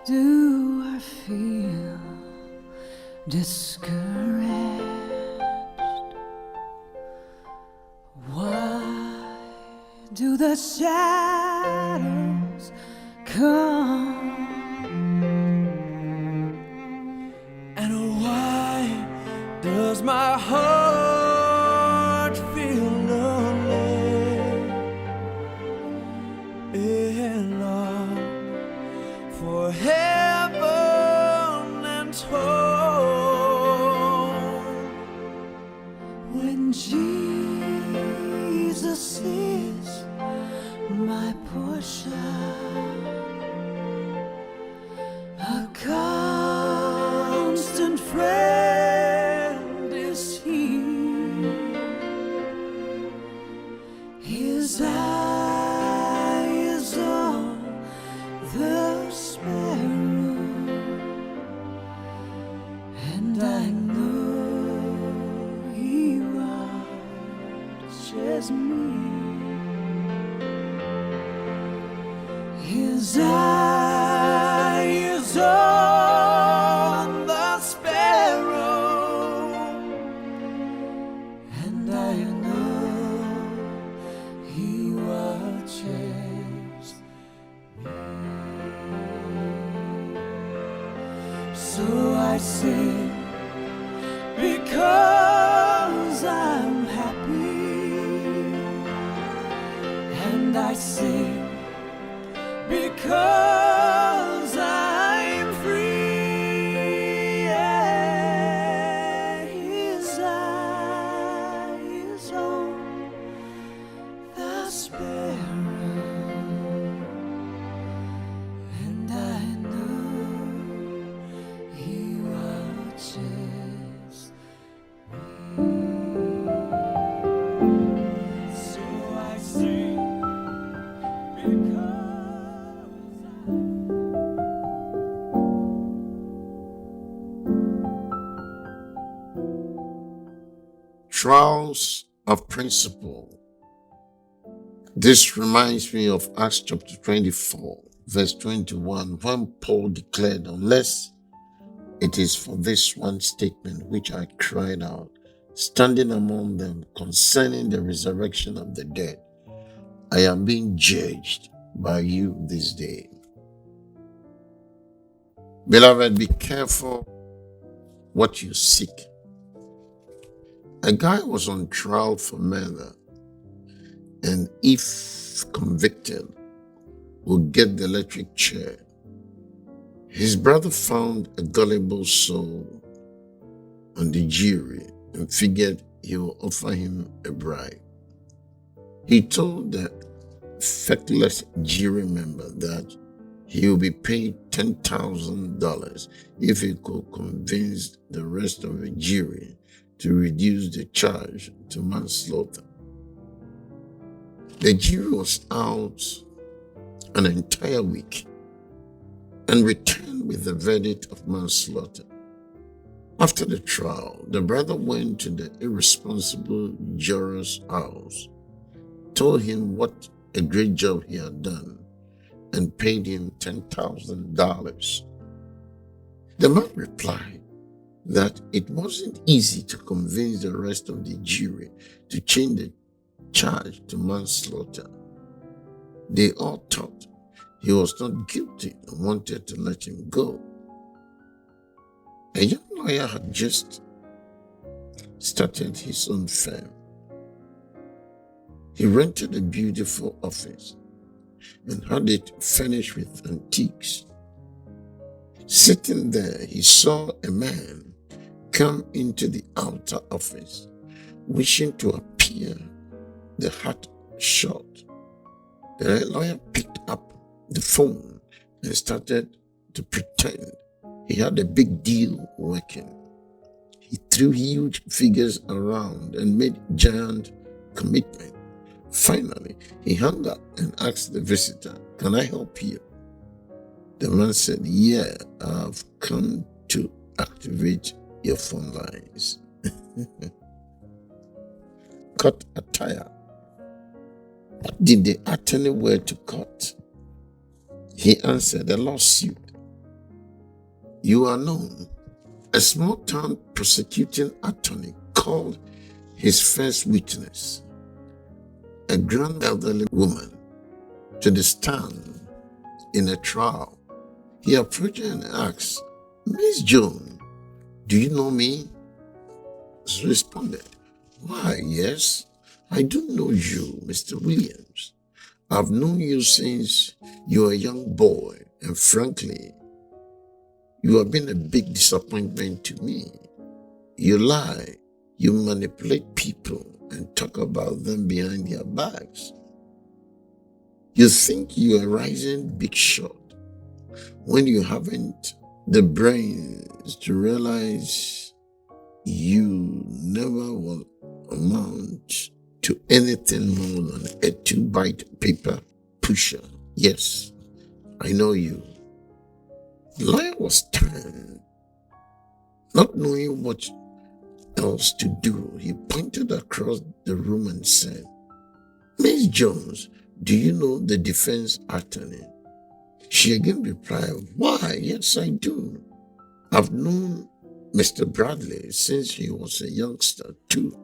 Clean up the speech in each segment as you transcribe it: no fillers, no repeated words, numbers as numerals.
do I feel discouraged? Why do the shadows come? And why does my heart feel lonely and long for heaven and home? When Jesus is my portion, a constant friend is He. His eye is on the sparrow, and I know He watches me. His eye is on the sparrow, and I know He watches me. So I sing because I'm happy, and I sing because I'm free. Yeah, His eye is on the sparrow, and I know He watches me. So I sing because Trials of principle. This reminds me of Acts chapter 24, verse 21, when Paul declared, "Unless it is for this one statement which I cried out, standing among them concerning the resurrection of the dead, I am being judged by you this day." Beloved, be careful what you seek. A guy was on trial for murder, and if convicted, would get the electric chair. His brother found a gullible soul on the jury and figured he will offer him a bribe. He told the feckless jury member that he will be paid $10,000 if he could convince the rest of the jury to reduce the charge to manslaughter. The jury was out an entire week and returned with the verdict of manslaughter. After the trial, the brother went to the irresponsible juror's house, told him what a great job he had done, and paid him $10,000. The man replied that it wasn't easy to convince the rest of the jury to change the charge to manslaughter. They all thought he was not guilty and wanted to let him go. A young lawyer had just started his own firm. He rented a beautiful office and had it furnished with antiques. Sitting there, he saw a man come into the outer office, wishing to appear the hat short. The lawyer picked up the phone and started to pretend he had a big deal working. He threw huge figures around and made giant commitment. Finally, he hung up and asked the visitor, "Can I help you?" The man said, "Yeah, I've come to activate your phone lines." Cut a tire. What did the attorney wear to cut? He answered, "A lawsuit." You are known. A small town prosecuting attorney called his first witness, a grand elderly woman, to the stand in a trial. He approached her and asked, "Miss Jones, do you know me?" She responded, "Why, yes, I do know you, Mr. Williams. I've known you since you were a young boy, and frankly, you have been a big disappointment to me. You lie, you manipulate people, and talk about them behind their backs. You think you are rising big shot when you haven't the brains to realize you never will amount to anything more than a 2-byte paper pusher. Yes, I know you." The lawyer was stunned, not knowing what else to do. He pointed across the room and said, "Miss Jones, do you know the defense attorney?" She again replied, "Why, yes, I do. I've known Mr. Bradley since he was a youngster, too.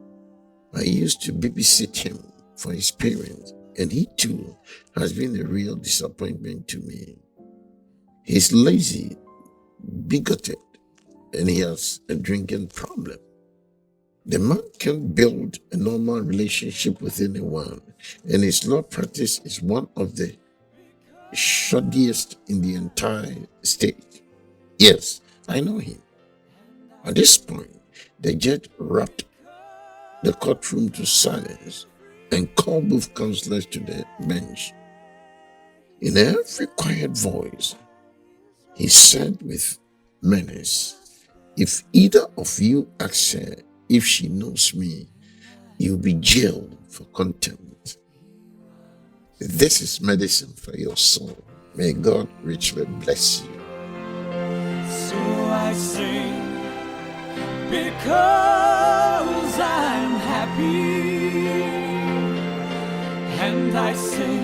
I used to babysit him for his parents, and he, too, has been a real disappointment to me. He's lazy, bigoted, and he has a drinking problem. The man can build a normal relationship with anyone, and his law practice is one of the shoddiest in the entire state. Yes, I know him." At this point, the judge rapped the courtroom to silence and called both counselors to the bench. In a very quiet voice, he said with menace, "If either of you asks her if she knows me, you'll be jailed for contempt." This is medicine for your soul. May God richly bless you. So I sing because I'm happy, and I sing